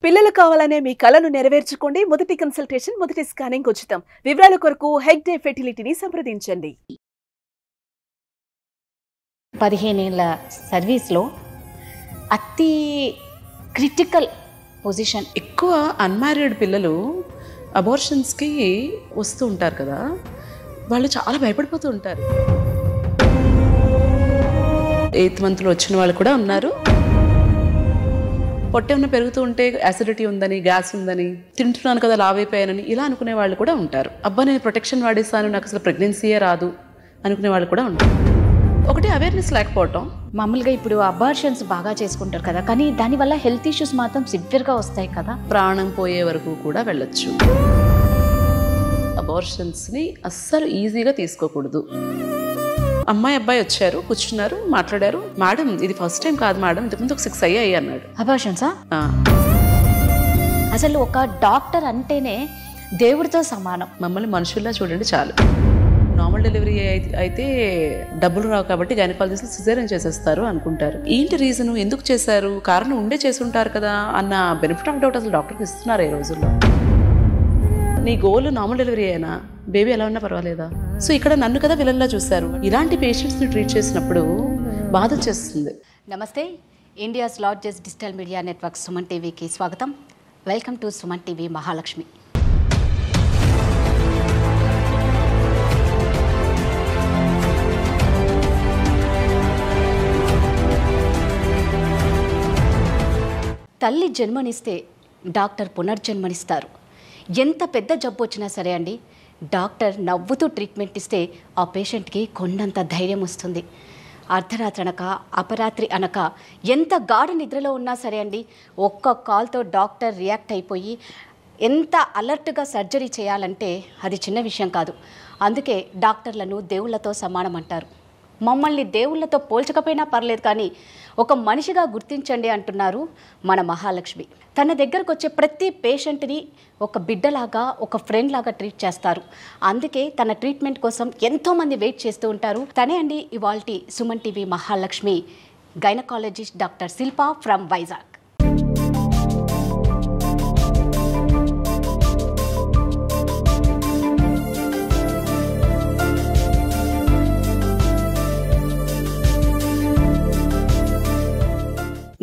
పిల్లలు కావాలనే మీ కలను నెరవేర్చుకోండి. మొదటి కన్సల్టేషన్, మొదటి స్కానింగ్ ఉచితం. వివరాల కొరకు హెగ్డే ఫెర్టిలిటీని సంప్రదించండి. 15 ఏళ్ల సర్వీస్లో అతి క్రిటికల్ పొజిషన్. ఎక్కువ అన్మ్యారీడ్ పిల్లలు అబార్షన్స్కి వస్తూ ఉంటారు కదా, వాళ్ళు చాలా భయపడిపోతూ ఉంటారు. 8th మంత్లో వచ్చిన వాళ్ళు కూడా ఉన్నారు. పొట్ట ఏమన్నా పెరుగుతూ ఉంటే యాసిడిటీ ఉందని, గ్యాస్ ఉందని, తింటున్నాను కదా లావైపోయానని ఇలా అనుకునే వాళ్ళు కూడా ఉంటారు. అబ్బా నేను ప్రొటెక్షన్ వాడేస్తాను, నాకు అసలు ప్రెగ్నెన్సీయే రాదు అనుకునే వాళ్ళు కూడా ఉంటారు. ఒకటి అవేర్నెస్ లేకపోవటం. మామూలుగా ఇప్పుడు అబార్షన్స్ బాగా చేసుకుంటారు కదా, కానీ దానివల్ల హెల్త్ ఇష్యూస్ మాత్రం సివియర్గా వస్తాయి కదా. ప్రాణం పోయే వరకు కూడా వెళ్ళొచ్చు. అబార్షన్స్ని అస్సలు ఈజీగా తీసుకోకూడదు. అమ్మాయి అబ్బాయి వచ్చారు, కూర్చున్నారు, మాట్లాడారు. మేడం ఇది ఫస్ట్ టైం కాదు మేడం, ఇంతకుముందు ఒక 6 అయ్యాయి అన్నాడు. అబార్షన్సా? అసలు ఒక డాక్టర్ అంటేనే దేవుడితో సమానం. మమ్మల్ని మనుషుల్లా చూడండి చాలు. నార్మల్ డెలివరీ అయితే డబ్బులు రావు కాబట్టి గైనకాలజిస్టులు సిజేరియన్ చేసేస్తారు అనుకుంటారు. ఏంటి రీజను, ఎందుకు చేశారు, కారణం ఉండే చేసుంటారు కదా అన్న బెనిఫిట్ ఆఫ్ డౌట్ అసలు డాక్టర్కి ఇస్తున్నారు ఈ రోజుల్లో. నీ గోల్ నార్మల్ డెలివరీ అయినా బేబీ ఎలా ఉన్నా పర్వాలేదా? సో ఇక్కడ నన్ను కదా విలన్లా చూశారు. ఇలాంటి పేషెంట్స్ని ట్రీట్ చేసినప్పుడు బాధ చేస్తుంది. నమస్తే, India's largest digital media network Suman టీవీకి స్వాగతం. Welcome to Suman TV Mahalakshmi. తల్లి జన్మనిస్తే డాక్టర్ పునర్జన్మనిస్తారు. ఎంత పెద్ద జబ్బు వచ్చినా సరే అండి, డాక్టర్ నవ్వుతూ ట్రీట్మెంట్ ఇస్తే ఆ పేషెంట్కి కొండంత ధైర్యం వస్తుంది. అర్ధరాత్రి అనక అపరాత్రి అనక ఎంత గాఢ నిద్రలో ఉన్నా సరే అండి, ఒక్క కాల్తో డాక్టర్ రియాక్ట్ అయిపోయి ఎంత అలర్ట్గా సర్జరీ చేయాలంటే అది చిన్న విషయం కాదు. అందుకే డాక్టర్లను దేవుళ్లతో సమానం అంటారు. మమ్మల్ని దేవుళ్లతో పోల్చకపోయినా పర్లేదు, కానీ ఒక మనిషిగా గుర్తించండి అంటున్నారు మన మహాలక్ష్మి. తన దగ్గరకు వచ్చే ప్రతి పేషెంట్ని ఒక బిడ్డలాగా, ఒక ఫ్రెండ్ లాగా ట్రీట్ చేస్తారు. అందుకే తన ట్రీట్మెంట్ కోసం ఎంతోమంది వెయిట్ చేస్తూ ఉంటారు. తనే అండి ఇవాల్టి Suman TV Mahalakshmi, gynaecologist doctor Shilpa from Vizag.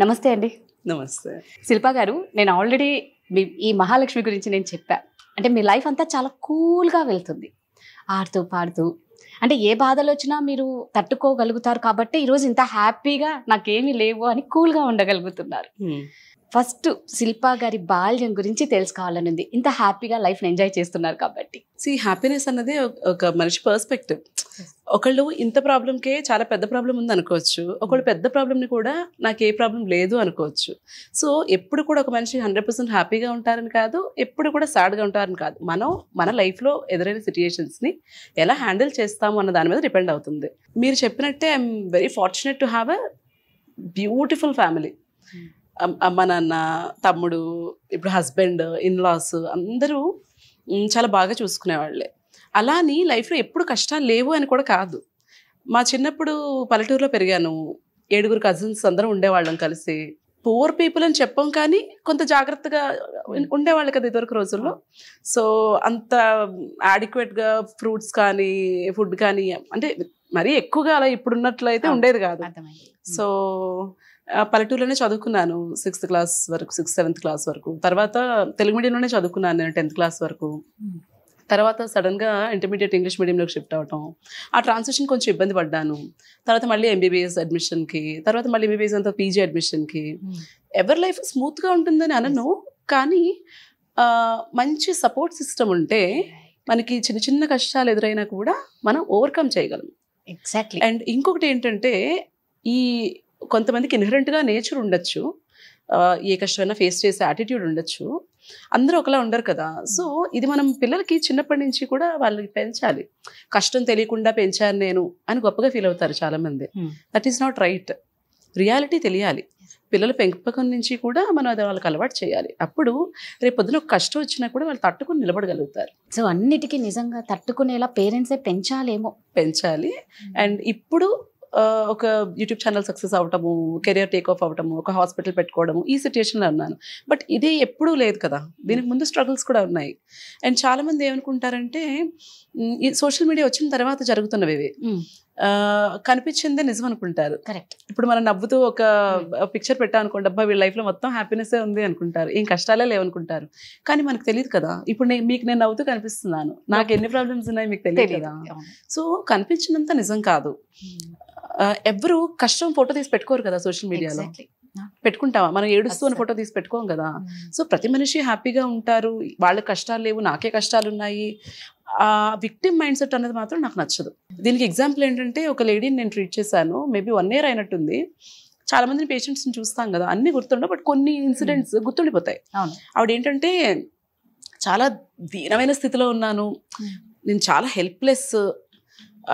నమస్తే అండి. నమస్తే శిల్ప గారు, నేను ఆల్రెడీ ఈ మహాలక్ష్మి గురించి నేను చెప్పా. అంటే మీ లైఫ్ అంతా చాలా కూల్గా వెళ్తుంది, ఆడుతూ పాడుతూ. అంటే ఏ బాధలు వచ్చినా మీరు తట్టుకోగలుగుతారు కాబట్టి ఈరోజు ఇంత హ్యాపీగా నాకేమీ లేవు అని కూల్గా ఉండగలుగుతున్నారు. ఫస్ట్ శిల్ప గారి బాల్యం గురించి తెలుసుకోవాలని ఉంది. ఇంత హ్యాపీగా లైఫ్ని ఎంజాయ్ చేస్తున్నారు కాబట్టి. హ్యాపీనెస్ అన్నది ఒక మనిషి పర్స్పెక్టివ్. ఒకళ్ళు ఇంత ప్రాబ్లంకే చాలా పెద్ద ప్రాబ్లం ఉంది అనుకోవచ్చు, ఒకళ్ళు పెద్ద ప్రాబ్లంని కూడా నాకు ఏ ప్రాబ్లం లేదు అనుకోవచ్చు. సో ఎప్పుడు కూడా ఒక మనిషి 100% హ్యాపీగా ఉంటారని కాదు, ఎప్పుడు కూడా సాడ్గా ఉంటారని కాదు. మనం మన లైఫ్లో ఎదురైన సిచ్యుయేషన్స్ని ఎలా హ్యాండిల్ చేస్తాము అన్న దాని మీద డిపెండ్ అవుతుంది. మీరు చెప్పినట్టే I'm very fortunate to have a beautiful family. అమ్మ, నాన్న, తమ్ముడు, ఇప్పుడు హస్బెండ్, ఇన్లాస్ అందరూ చాలా బాగా చూసుకునేవాళ్ళే. అలా అని లైఫ్లో ఎప్పుడు కష్టాలు లేవు అని కూడా కాదు. మా చిన్నప్పుడు పల్లెటూరులో పెరిగాను. 7 కజిన్స్ అందరం ఉండేవాళ్ళం కలిసి. పూర్ పీపుల్ అని చెప్పాం, కానీ కొంత జాగ్రత్తగా ఉండేవాళ్ళు కదా ఇదివరకు రోజుల్లో. సో అంత యాడిక్వేట్గా ఫ్రూట్స్ కానీ ఫుడ్ కానీ అంటే మరీ ఎక్కువగా అలా ఇప్పుడున్నట్లయితే ఉండేది కాదు. సో పల్లెటూరులోనే చదువుకున్నాను 6th క్లాస్ వరకు, 6th 7th క్లాస్ వరకు. తర్వాత తెలుగు మీడియంలోనే చదువుకున్నాను నేను 10th క్లాస్ వరకు. తర్వాత సడన్గా ఇంటర్మీడియట్ ఇంగ్లీష్ మీడియంలోకి షిఫ్ట్ అవటం, ఆ ట్రాన్సిషన్ కొంచెం ఇబ్బంది పడ్డాను. తర్వాత మళ్ళీ ఎంబీబీఎస్ అడ్మిషన్కి, తర్వాత మళ్ళీ ఎంబీబీఎస్ అంతా పీజీ అడ్మిషన్కి. ఎవరి లైఫ్ స్మూత్గా ఉంటుందని అనను, కానీ మంచి సపోర్ట్ సిస్టమ్ ఉంటే మనకి చిన్న చిన్న కష్టాలు ఎదురైనా కూడా మనం ఓవర్కమ్ చేయగలం. ఎగ్జాక్ట్లీ. అండ్ ఇంకొకటి ఏంటంటే, ఈ కొంతమందికి ఇన్హరెంట్గా నేచర్ ఉండొచ్చు, ఏ కష్టమైనా ఫేస్ చేసే యాటిట్యూడ్ ఉండొచ్చు. అందరూ ఒకలా ఉండరు కదా. సో ఇది మనం పిల్లలకి చిన్నప్పటి నుంచి కూడా వాళ్ళకి పెంచాలి. కష్టం తెలియకుండా పెంచాను నేను అని గొప్పగా ఫీల్ అవుతారు చాలామంది. That is not right. Reality తెలియాలి. పిల్లల పెంపకం నుంచి కూడా మనం అది వాళ్ళకి అలవాటు చేయాలి. అప్పుడు రేపు పొద్దున ఒక కష్టం వచ్చినా కూడా వాళ్ళు తట్టుకుని నిలబడగలుగుతారు. సో అన్నిటికీ నిజంగా తట్టుకునేలా పేరెంట్సే పెంచాలి. అండ్ ఇప్పుడు ఒక యూట్యూబ్ ఛానల్ సక్సెస్ అవటము, కెరియర్ టేక్ ఆఫ్ అవటము, ఒక హాస్పిటల్ పెట్టుకోవడము, ఈ సిచ్యుయేషన్లో ఉన్నాను. బట్ ఇది ఎప్పుడూ లేదు కదా, దీనికి ముందు స్ట్రగుల్స్ కూడా ఉన్నాయి. అండ్ చాలామంది ఏమనుకుంటారంటే ఈ సోషల్ మీడియా వచ్చిన తర్వాత జరుగుతున్నవి ఇవి కనిపించిందే నిజం అనుకుంటారు. కరెక్ట్. ఇప్పుడు మనం నవ్వుతూ ఒక పిక్చర్ పెట్టామనుకోండి, అబ్బా వీళ్ళ లైఫ్లో మొత్తం హ్యాపీనెస్సే ఉంది అనుకుంటారు, ఏం కష్టాలే లేవనుకుంటారు. కానీ మనకు తెలియదు కదా, ఇప్పుడు మీకు నేను నవ్వుతూ కనిపిస్తున్నాను, నాకు ఎన్ని ప్రాబ్లమ్స్ ఉన్నాయి మీకు తెలియదు కదా. సో కనిపించినంత నిజం కాదు. ఎవరు కష్టం ఫోటో తీసి పెట్టుకోరు కదా సోషల్ మీడియాలో. పెట్టుకుంటావా? మనం ఏడుస్తూ ఉన్న ఫోటో తీసి పెట్టుకోం కదా. సో ప్రతి మనిషి హ్యాపీగా ఉంటారు, వాళ్ళ కష్టాలు లేవు, నాకే కష్టాలు ఉన్నాయి. ఆ విక్టిమ్ మైండ్ సెట్ అనేది మాత్రం నాకు నచ్చదు. దీనికి ఎగ్జాంపుల్ ఏంటంటే, ఒక లేడీని నేను ట్రీట్ చేశాను, మేబీ 1 year అయినట్టుంది. చాలా మందిని పేషెంట్స్ని చూస్తాం కదా, అన్ని గుర్తుండవు, బట్ కొన్ని ఇన్సిడెంట్స్ గుర్తుండిపోతాయి. ఆవిడ ఏంటంటే చాలా దీనమైన స్థితిలో ఉన్నాను, నేను చాలా హెల్ప్లెస్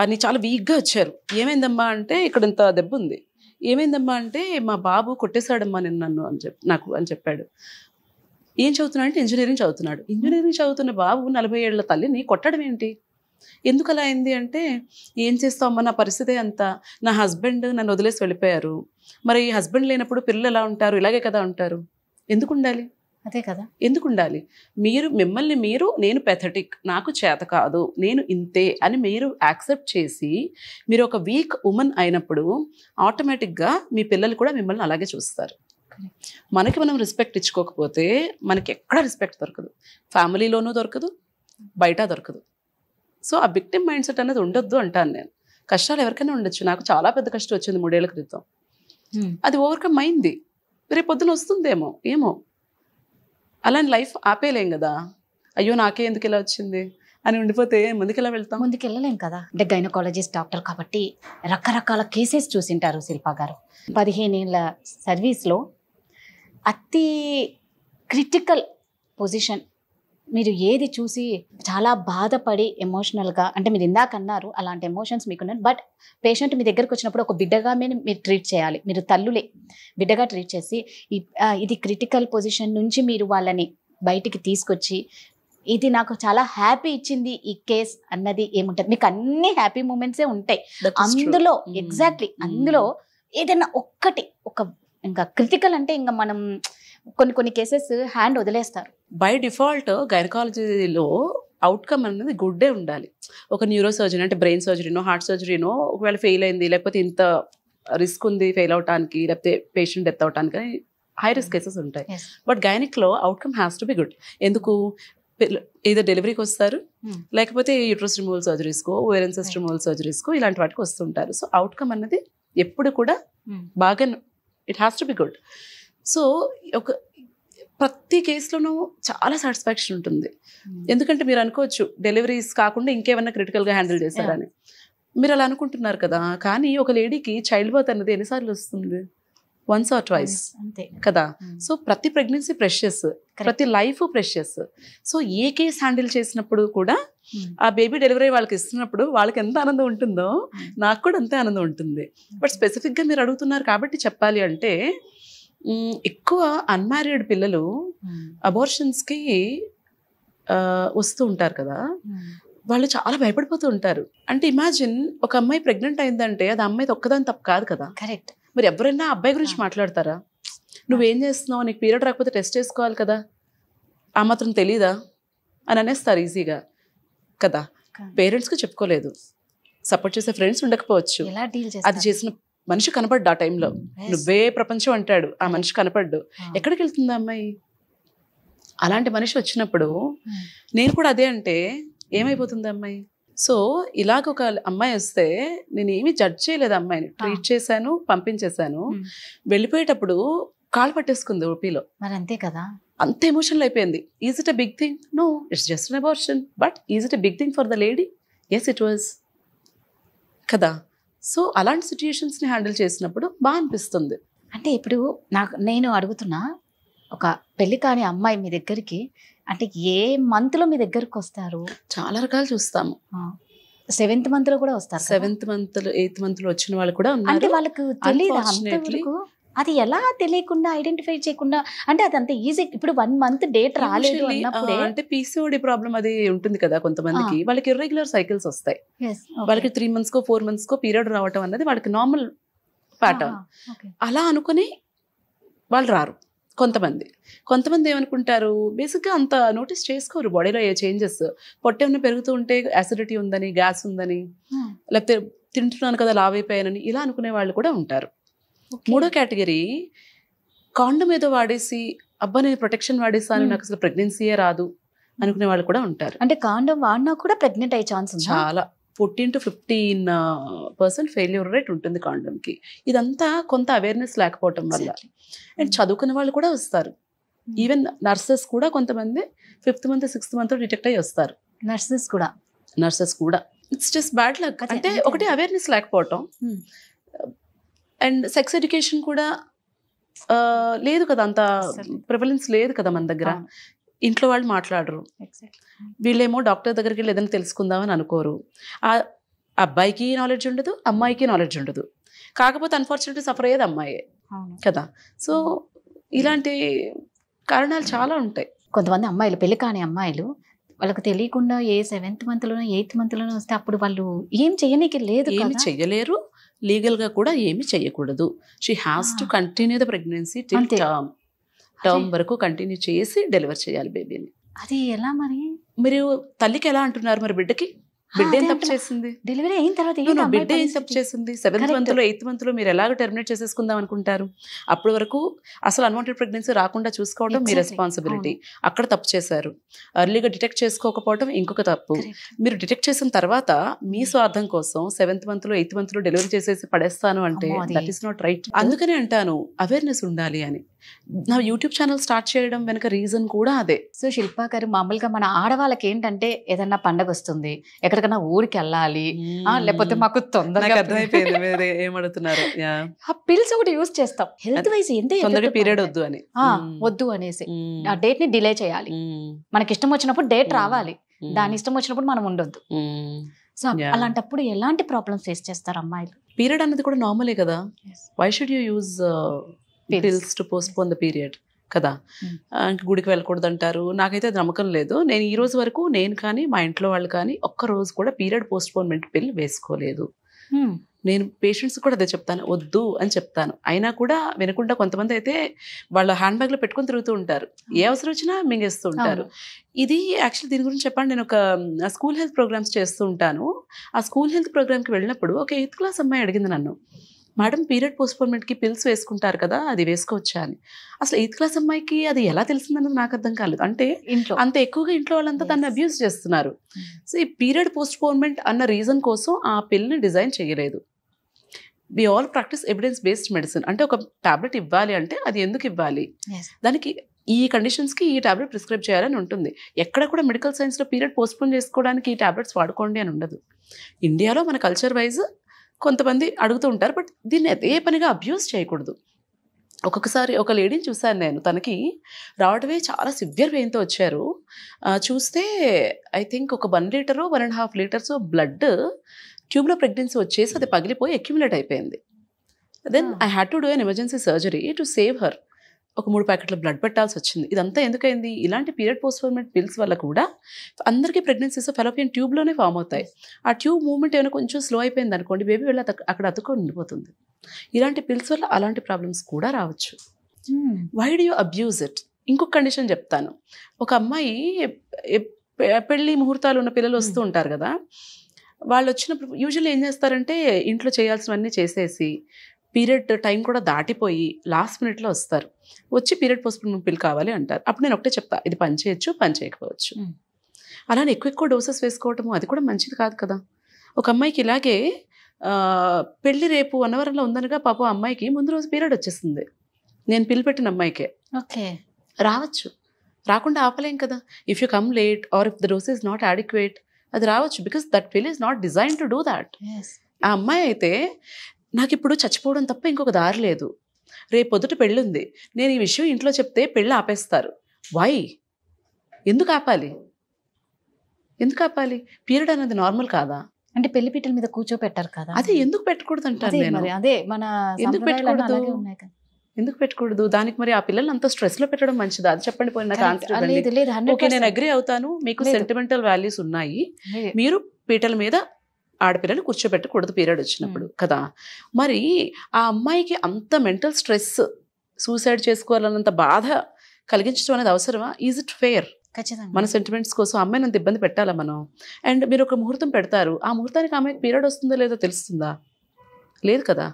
అని, చాలా వీక్గా వచ్చారు. ఏమైందమ్మా అంటే, ఇక్కడ ఇంత దెబ్బ ఉంది. ఏమైందమ్మా అంటే, మా బాబు కొట్టేశాడమ్మా నన్ను అని చెప్పాడు. ఏం చదువుతున్నాడు అంటే ఇంజనీరింగ్ చదువుతున్నాడు. ఇంజనీరింగ్ చదువుతున్న బాబు 40 ఏళ్ల తల్లిని కొట్టడం ఏంటి, ఎందుకు అలా అయింది అంటే, ఏం చేస్తామమ్మా నా పరిస్థితి అంతా, నా హస్బెండ్ నన్ను వదిలేసి వెళ్ళిపోయారు, మరి హస్బెండ్ లేనప్పుడు పిల్లలు ఎలా ఉంటారు, ఇలాగే కదా ఉంటారు, ఎందుకు ఉండాలి, అదే కదా, ఎందుకు ఉండాలి, మిమ్మల్ని నేను పెథటిక్, నాకు చేత కాదు, నేను ఇంతే అని మీరు యాక్సెప్ట్ చేసి మీరు ఒక వీక్ ఉమెన్ అయినప్పుడు ఆటోమేటిక్గా మీ పిల్లలు కూడా మిమ్మల్ని అలాగే చూస్తారు. మనకి మనం రెస్పెక్ట్ ఇచ్చుకోకపోతే మనకి ఎక్కడ రెస్పెక్ట్ దొరకదు, ఫ్యామిలీలోనూ దొరకదు, బయట దొరకదు. సో ఆ విక్టిమ్ మైండ్ సెట్ అనేది ఉండొద్దు అంటాను నేను. కష్టాలు ఎవరికైనా ఉండొచ్చు, నాకు చాలా పెద్ద కష్టం వచ్చింది 3 ఏళ్ల క్రితం, అది ఓవర్కమ్ అయింది, రేపు పొద్దున వస్తుందేమో ఏమో, అలాంటి లైఫ్ ఆపేయలేం కదా. అయ్యో నాకే ఎందుకు ఇలా వచ్చింది అని ఉండిపోతే ముందుకెలా వెళ్తాం, ముందుకెళ్ళలేం కదా. అంటే గైనకాలజిస్ట్ డాక్టర్ కాబట్టి రకరకాల కేసెస్ చూసింటారు శిల్పా గారు. 15 ఏళ్ళ సర్వీస్లో అతి క్రిటికల్ పొజిషన్ మీరు ఏది చూసి చాలా బాధపడి ఎమోషనల్గా, అంటే మీరు ఇందాక అన్నారు అలాంటి ఎమోషన్స్ మీకున్నాయి, బట్ పేషెంట్ మీ దగ్గరకు వచ్చినప్పుడు ఒక బిడ్డగా మీరు ట్రీట్ చేయాలి, మీరు తల్లులే బిడ్డగా ట్రీట్ చేసి ఇది క్రిటికల్ పొజిషన్ నుంచి మీరు వాళ్ళని బయటికి తీసుకొచ్చి, ఇది నాకు చాలా హ్యాపీ ఇచ్చింది ఈ కేస్ అన్నది ఏముంటుంది? మీకు అన్ని హ్యాపీ మూమెంట్సే ఉంటాయి అందులో. ఎగ్జాక్ట్లీ, అందులో ఏదైనా ఒక్కటి ఇంకా క్రిటికల్ అంటే ఇంకా మనం కొన్ని కేసెస్ హ్యాండ్ వదిలేస్తారు. బై డిఫాల్ట్ గైనకాలజీలో అవుట్కమ్ అనేది గుడ్డే ఉండాలి. ఒక న్యూరో సర్జరీ అంటే బ్రెయిన్ సర్జరీనో హార్ట్ సర్జరీనో ఒకవేళ ఫెయిల్ అయింది, లేకపోతే ఇంత రిస్క్ ఉంది ఫెయిల్ అవడానికి, లేకపోతే పేషెంట్ డెత్ అవడానికి, హై రిస్క్ కేసెస్ ఉంటాయి. బట్ గైనిక్లో outcome has to be good. ఎందుకు? ఏదో డెలివరీకి వస్తారు, లేకపోతే యూట్రస్ రిమూవల్ సర్జరీస్కో, ఓవేరియన్ సిస్ట్ రిమూవల్ సర్జరీస్కో, ఇలాంటి వాటికి వస్తుంటారు. సో అవుట్కమ్ అన్నది ఎప్పుడు కూడా బాగా, it has to be good. So ప్రతి కేసులోనూ చాలా సాటిస్ఫాక్షన్ ఉంటుంది. ఎందుకంటే మీరు అనుకోవచ్చు డెలివరీస్ కాకుండా ఇంకేమన్నా క్రిటికల్గా హ్యాండిల్ చేశారని, మీరు అలా అనుకుంటున్నారు కదా. కానీ ఒక లేడీకి చైల్డ్ బర్త్ అనేది ఎన్నిసార్లు వస్తుంది? 1 or 2 అంతే కదా. సో ప్రతి ప్రెగ్నెన్సీ ప్రెషియస్, ప్రతి లైఫ్ ప్రెషియస్. సో ఏ కేసు హ్యాండిల్ చేసినప్పుడు కూడా ఆ బేబీ డెలివరీ వాళ్ళకి ఇస్తున్నప్పుడు వాళ్ళకి ఎంత ఆనందం ఉంటుందో నాకు కూడా అంతే ఆనందం ఉంటుంది. బట్ స్పెసిఫిక్గా మీరు అడుగుతున్నారు కాబట్టి చెప్పాలి అంటే, ఎక్కువ అన్మ్యారీడ్ పిల్లలు అబార్షన్స్కి వస్తూ ఉంటారు కదా, వాళ్ళు చాలా భయపడిపోతూ ఉంటారు. అంటే ఇమాజిన్ ఒక అమ్మాయి ప్రెగ్నెంట్ అయిందంటే అది అమ్మాయిది ఒక్కదాని తప్పు కాదు కదా. కరెక్ట్. మరి ఎవరైనా అబ్బాయి గురించి మాట్లాడతారా? నువ్వేం చేస్తున్నావు, నీకు పీరియడ్ రాకపోతే టెస్ట్ చేసుకోవాలి కదా, ఆ మాత్రం తెలీదా అని అనేస్తారు ఈజీగా కదా. పేరెంట్స్కి చెప్పుకోలేదు, సపోర్ట్ చేసే ఫ్రెండ్స్ ఉండకపోవచ్చు, అది చేసిన మనిషి కనపడ్డు ఆ టైంలో, నువ్వే ప్రపంచం అంటాడు, ఆ మనిషి కనపడ్డు, ఎక్కడికి వెళ్తుంది అమ్మాయి? అలాంటి మనిషి వచ్చినప్పుడు నేను కూడా అదే అంటే ఏమైపోతుంది అమ్మాయి? సో ఇలాగ ఒక అమ్మాయి వస్తే నేను ఏమీ జడ్జ్ చేయలేదు, అమ్మాయిని ట్రీట్ చేశాను, పంపించేశాను. వెళ్ళిపోయేటప్పుడు కాళ్ళు పట్టేసుకుంది ఓపీలో. మరి అంతే కదా, అంత ఎమోషనల్ అయిపోయింది. Is it a big thing? No, it's just an abortion. But is it a big thing for the lady? Yes it was కదా. సో అలాంటి సిచ్యుయేషన్స్ని హ్యాండిల్ చేసినప్పుడు బాగా అనిపిస్తుంది. అంటే ఇప్పుడు నేను అడుగుతున్నా, ఒక పెళ్లి కాని అమ్మాయి మీ దగ్గరికి అంటే ఏ మంత్లో మీ దగ్గరకు వస్తారు? చాలా రకాలు చూస్తాము. 7th month లో కూడా వస్తారు. 7th month 8th month వచ్చిన వాళ్ళు కూడా ఉన్నారు. అంటే వాళ్ళకు తెలియదు అంతవరకు. అది ఎలా తెలియకుండా ఐడెంటిఫై చేయకుండా, అంటే అది అంత ఈజీ. ఇప్పుడు 1 month డేట్ రాలేదు Usually, అన్నప్పుడే అంటే పీసీఓడి ప్రాబ్లం అది ఉంటుంది కదా కొంతమందికి, వాళ్ళకి ఇర్రెగ్యులర్ సైకిల్స్ వస్తాయి. Yes, okay. వాళ్ళకి 3 months కో 4 months కో పీరియడ్ రావటం అన్నది వాళ్ళకి నార్మల్ ప్యాటర్న్. Okay. అలా అనుకుని వాళ్ళు రారు. కొంతమంది ఏమనుకుంటారు, బేసిక్గా అంత నోటీస్ చేసుకోరు బాడీలో ఏ చేంజెస్. పొట్ట ఏమైనా పెరుగుతూ ఉంటే యాసిడిటీ ఉందని, గ్యాస్ ఉందని, లేకపోతే తింటున్నాను కదా లావైపోయానని ఇలా అనుకునే వాళ్ళు కూడా ఉంటారు. మూడో కేటగిరీ, కాండం ఏదో వాడేసి అబ్బా నేను ప్రొటెక్షన్ వాడేసాను నాకు అసలు ప్రెగ్నెన్సీయే రాదు అనుకునే వాళ్ళు కూడా ఉంటారు. అంటే కాండం వాడినా కూడా ప్రెగ్నెంట్ అయ్యే ఛాన్స్ ఉంది. చాలా 14 to 15% ఫెయిల్యూర్ రేట్ ఉంటుంది కాండంకి. ఇదంతా కొంత అవేర్నెస్ లేకపోవటం వల్ల. అండ్ చదువుకునే వాళ్ళు కూడా వస్తారు. ఈవెన్ నర్సెస్ కూడా కొంతమంది 5th month 6th month detect అయ్యి వస్తారు. నర్సెస్ కూడా ఇట్స్ జస్ట్ బ్యాడ్ లక్. అంటే ఒకటి అవేర్నెస్ లేకపోవటం, అండ్ సెక్స్ ఎడ్యుకేషన్ కూడా లేదు కదా, అంత ప్రివలెన్స్ లేదు కదా మన దగ్గర. ఇంట్లో వాళ్ళు మాట్లాడరు, వీళ్ళేమో డాక్టర్ దగ్గరికి వెళ్ళి ఏదైనా తెలుసుకుందామని అనుకోరు. ఆ అబ్బాయికి నాలెడ్జ్ ఉండదు, అమ్మాయికి నాలెడ్జ్ ఉండదు. కాకపోతే అన్ఫార్చునేట్లీ సఫర్ అయ్యేది అమ్మాయే కదా. సో ఇలాంటి కారణాలు చాలా ఉంటాయి. కొంతమంది అమ్మాయిలు, పెళ్లి కాని అమ్మాయిలు, వాళ్ళకి తెలియకుండా 7th month 8th month వస్తే అప్పుడు వాళ్ళు ఏం చెయ్యనీకి లేదు, ఏమి చెయ్యలేరు, లీగల్గా కూడా ఏమి చెయ్యకూడదు. She has to continue the pregnancy till term వరకు కంటిన్యూ చేసి డెలివర్ చేయాలి బేబీని. అది ఎలా మరి? మీరు తల్లికి ఎలా అంటున్నారు, మరి బిడ్డకి బిడ్డ ఏం తప్పు చేసింది? డెలివరీ అయిన తర్వాత బిడ్డ ఏం తప్పు చేసింది? 7th month 8th month మీరు ఎలాగ టెర్మినేట్ చేసేసుకుందాం అనుకుంటారు? అప్పటి వరకు అసలు అన్వాంటెడ్ ప్రెగ్నెన్సీ రాకుండా చూసుకోవడం మీ రెస్పాన్సిబిలిటీ. అక్కడ తప్పు చేశారు. ఎర్లీగా డిటెక్ట్ చేసుకోకపోవడం ఇంకొక తప్పు. మీరు డిటెక్ట్ చేసిన తర్వాత మీ స్వార్థం కోసం 7th month 8th month delivery చేసేసి పడేస్తాను అంటే దట్ ఈస్ నాట్ రైట్. అందుకనే అంటాను అవేర్నెస్ ఉండాలి అని. నా యూట్యూబ్ ఛానల్ స్టార్ట్ చేయడం వెనక రీజన్ కూడా అదే. సో శిల్పా గారు, మామూలుగా మన ఆడవాళ్ళకి ఏంటంటే ఏదన్నా పండగ వస్తుంది, ఎక్కడికైనా ఊరికి వెళ్ళాలి, లేకపోతే మాకు తొందరగా అర్థమైపోయింది మీరు ఏమడుతున్నారు. ఆ పిల్స్ ఒకటి యూజ్ చేస్తాం హెల్త్ వైజ్, ఎంత పీరియడ్ వద్దు అని వద్దు అనేసి ఆ డేట్ ని డిలే చేయాలి. మనకి ఇష్టం వచ్చినప్పుడు డేట్ రావాలి, దాని ఇష్టం వచ్చినప్పుడు మనం ఉండొద్దు. సో అలాంటప్పుడు ఎలాంటి ప్రాబ్లమ్స్ ఫేస్ చేస్తారు అమ్మాయిలు? పీరియడ్ అనేది కూడా నార్మలే కదా. Why should you use pills to postpone the period కదా. గుడికి వెళ్ళకూడదు అంటారు. నాకైతే అది నమ్మకం లేదు. నేను ఈ రోజు వరకు నేను కానీ మా ఇంట్లో వాళ్ళు కానీ ఒక్క రోజు కూడా పీరియడ్ పోస్ట్పోన్మెంట్ పిల్ వేసుకోలేదు. నేను పేషెంట్స్ కూడా అదే చెప్తాను, వద్దు అని చెప్తాను. అయినా కూడా వినకుండా కొంతమంది అయితే వాళ్ళ హ్యాండ్ బ్యాగ్లో పెట్టుకొని తిరుగుతూ ఉంటారు, ఏ అవసరం వచ్చినా మింగేస్తూ ఉంటారు. ఇది యాక్చువల్లీ దీని గురించి చెప్పండి, నేను ఒక స్కూల్ హెల్త్ ప్రోగ్రామ్స్ చేస్తూ ఉంటాను. ఆ స్కూల్ హెల్త్ ప్రోగ్రామ్కి వెళ్ళినప్పుడు ఒక 8th class అమ్మాయి అడిగింది నన్ను, మేడం పీరియడ్ పోస్ట్పోన్మెంట్కి పిల్స్ వేసుకుంటారు కదా, అది వేసుకోవచ్చా అని. అసలు 8th class అమ్మాయికి అది ఎలా తెలిసిందన్నది నాకు అర్థం కాలేదు. అంటే అంత ఎక్కువగా ఇంట్లో వాళ్ళంతా దాన్ని అబ్యూస్ చేస్తున్నారు. సో ఈ పీరియడ్ పోస్ట్పోన్మెంట్ అన్న రీజన్ కోసం ఆ పిల్ని డిజైన్ చేయలేదు. We all practise evidence based medicine. అంటే ఒక టాబ్లెట్ ఇవ్వాలి అంటే అది ఎందుకు ఇవ్వాలి, దానికి ఈ కండిషన్స్కి ఈ టాబ్లెట్ ప్రిస్క్రైబ్ చేయాలని ఉంటుంది. ఎక్కడ కూడా మెడికల్ సైన్స్లో పీరియడ్ పోస్ట్పోన్ చేసుకోవడానికి ఈ టాబ్లెట్స్ వాడుకోండి అని ఉండదు. ఇండియాలో మన కల్చర్ వైజ్ కొంతమంది అడుగుతూ ఉంటారు, బట్ దీన్ని అదే పనిగా అబ్యూస్ చేయకూడదు. ఒక్కొక్కసారి ఒక లేడీని చూశాను నేను, తనకి రావడమే చాలా సివియర్ పెయిన్తో వచ్చారు. చూస్తే ఐ థింక్ ఒక 1 లీటరో 1.5 లీటర్స్ బ్లడ్ ట్యూబ్లో ప్రెగ్నెన్సీ వచ్చేసి అది పగిలిపోయి అక్యుములేట్ అయిపోయింది. Then I had to do an emergency surgery to save her. ఒక 3 ప్యాకెట్ల బ్లడ్ పెట్టాల్సి వచ్చింది. ఇదంతా ఎందుకైంది? ఇలాంటి పీరియడ్ పోస్ట్పోన్మెంట్ పిల్స్ వల్ల కూడా అందరికీ ప్రెగ్నెన్సీస్ ఫెలోపియన్ ట్యూబ్లోనే ఫామ్ అవుతాయి. ఆ ట్యూబ్ మూవ్మెంట్ ఏమైనా కొంచెం స్లో అయిపోయింది అనుకోండి, బేబీ వెళ్ళి అక్కడ అతుక్కొని ఉండిపోతుంది. ఇలాంటి పిల్స్ వల్ల అలాంటి ప్రాబ్లమ్స్ కూడా రావచ్చు. Why do you abuse it? ఇంకొక కండిషన్ చెప్తాను. ఒక అమ్మాయి పెళ్లి ముహూర్తాలు ఉన్న పిల్లలు వస్తూ ఉంటారు కదా, వాళ్ళు వచ్చినప్పుడు యూజువల్లీ ఏం చేస్తారంటే ఇంట్లో చేయాల్సినవన్నీ చేసేసి పీరియడ్ టైం కూడా దాటిపోయి లాస్ట్ మినిట్లో వస్తారు. వచ్చి పీరియడ్ పోస్ట్పోన్మెంట్ పిల్ కావాలి అంటారు. అప్పుడు నేను ఒకటే చెప్తా, ఇది పని చేయొచ్చు, పని చేయకపోవచ్చు. అలానే ఎక్కువ డోసెస్ వేసుకోవటము అది కూడా మంచిది కాదు కదా. ఒక అమ్మాయికి ఇలాగే పెళ్లి రేపు అన్నవరంలో ఉందనగా పాపం అమ్మాయికి ముందు రోజు పీరియడ్ వచ్చేసింది. నేను పిల్ పెట్టిన అమ్మాయికే. రావచ్చు, రాకుండా ఆపలేం కదా. If you come late are if the dose is not adequate అది రావచ్చు, బికాస్ దట్ పిల్ is not design to do that. ఆ అమ్మాయి అయితే నాకు ఇప్పుడు చచ్చిపోవడం తప్ప ఇంకొక దారి లేదు, రేపు పొద్దుట పెళ్ళి ఉంది, నేను ఈ విషయం ఇంట్లో చెప్తే పెళ్ళి ఆపేస్తారు. వై? ఎందుకు ఆపాలి? పీరియడ్ అనేది నార్మల్ కాదా? అంటే పెళ్లి పీటల మీద కూర్చోపెట్టారు కదా, అదే ఎందుకు పెట్టకూడదు అంటారు నేను. అదే మన ఎందుకు పెట్టకూడదు? ఎందుకు పెట్టకూడదు? దానికి మరి ఆ పిల్లల్ని అంత స్ట్రెస్ లో పెట్టడం మంచిదా? అది చెప్పండి. పోయిన నాకు ఆన్సర్ ఇవ్వండి. ఓకే, నేను అగ్రీ అవుతాను, మీకు సెంటిమెంటల్ వాల్యూస్ ఉన్నాయి, మీరు పీటల మీద ఆడపిల్లలు కూర్చోబెట్టకూడదు పీరియడ్ వచ్చినప్పుడు కదా. మరి ఆ అమ్మాయికి అంత మెంటల్ స్ట్రెస్, సూసైడ్ చేసుకోవాలన్నంత బాధ కలిగించడం అనేది అవసరమా? Is it fair? మన సెంటిమెంట్స్ కోసం అమ్మాయిని అంత ఇబ్బంది పెట్టాలా మనం? అండ్ మీరు ఒక ముహూర్తం పెడతారు, ఆ ముహూర్తానికి అమ్మాయికి పీరియడ్ వస్తుందో లేదో తెలుస్తుందా? లేదు కదా.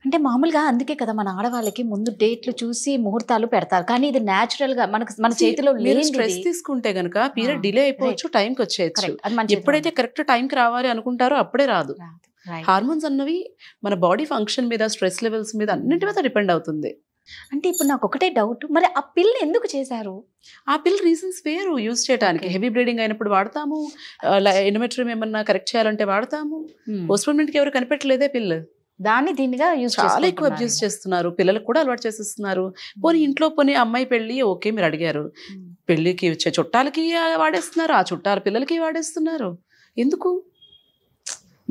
అంటే మామూలుగా అందుకే కదా మన ఆడవాళ్ళకి ముందు డేట్లు చూసి ముహూర్తాలు పెడతారు, కానీ ఇది న్యాచురల్ గా మన చేతిలో లేదు. స్ట్రెస్ తీసుకుంటే గనుక పీరియడ్ డిలే అయిపోవచ్చు, టైంకి వచ్చేయచ్చు. ఎప్పుడైతే కరెక్ట్ టైంకి రావాలి అనుకుంటారో అప్పుడే రాదు. హార్మోన్స్ అన్నవి మన బాడీ ఫంక్షన్ మీద, స్ట్రెస్ లెవెల్స్ మీద, అన్నింటి మీద డిపెండ్ అవుతుంది. అంటే ఇప్పుడు నాకు ఒకటే డౌట్, మరి ఆ పిల్ ఎందుకు చేశారు? ఆ పిల్ రీజన్స్ వేరు యూజ్ చేయడానికి. హెవీ బ్లీడింగ్ అయినప్పుడు వాడతాము, ఎండోమెట్రియం ఏమన్నా కరెక్ట్ చేయాలంటే వాడతాము. పోస్ట్పోన్మెంట్ కి ఎవరు కనిపెట్టలేదే పిల్. దాన్ని దీనిగా యూజ్ చాలా ఎక్కువ అబ్యూస్ చేస్తున్నారు, పిల్లలకు కూడా అలవాటు చేసేస్తున్నారు. పోనీ ఇంట్లో పోనీ అమ్మాయి పెళ్లి ఓకే, మీరు అడిగారు, పెళ్లికి వచ్చే చుట్టాలకి వాడేస్తున్నారు, ఆ చుట్టాల పిల్లలకి వాడేస్తున్నారు. ఎందుకు?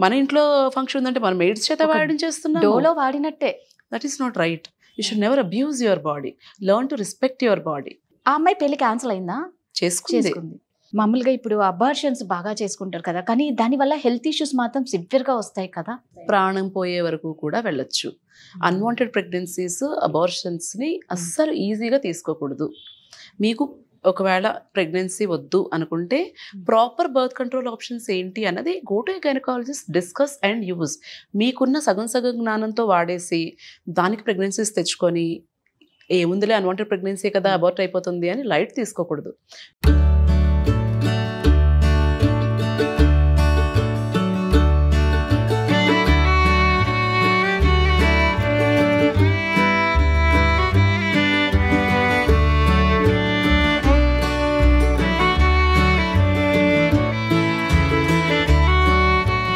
మన ఇంట్లో ఫంక్షన్ ఉందంటే మనం మెయిడ్స్ చేత వాడించేస్తున్నాం. డోలో వాడినట్టే. That is not right. You should never abuse your body. Learn to respect your body. ఆ అమ్మాయి పెళ్లి క్యాన్సిల్ అయిందా? చేసుకుంది. మామూలుగా ఇప్పుడు అబార్షన్స్ బాగా చేసుకుంటారు కదా, కానీ దానివల్ల హెల్త్ ఇష్యూస్ మాత్రం సివియర్ గా వస్తాయి కదా. ప్రాణం పోయే వరకు కూడా వెళ్ళొచ్చు. అన్వాంటెడ్ ప్రెగ్నెన్సీస్, అబార్షన్స్ ని అస్సలు ఈజీగా తీసుకోకూడదు. మీకు ఒకవేళ ప్రెగ్నెన్సీ వద్దు అనుకుంటే ప్రాపర్ బర్త్ కంట్రోల్ ఆప్షన్స్ ఏంటి అన్నది go to gynaecologist, discuss and use. మీకున్న సగం జ్ఞానంతో వాడేసి దానికి ప్రెగ్నెన్సీస్ తెచ్చుకొని ఏముందిలే అన్వాంటెడ్ ప్రెగ్నెన్సీ కదా అబార్ట్ అయిపోతుంది అని లైట్ తీసుకోకూడదు.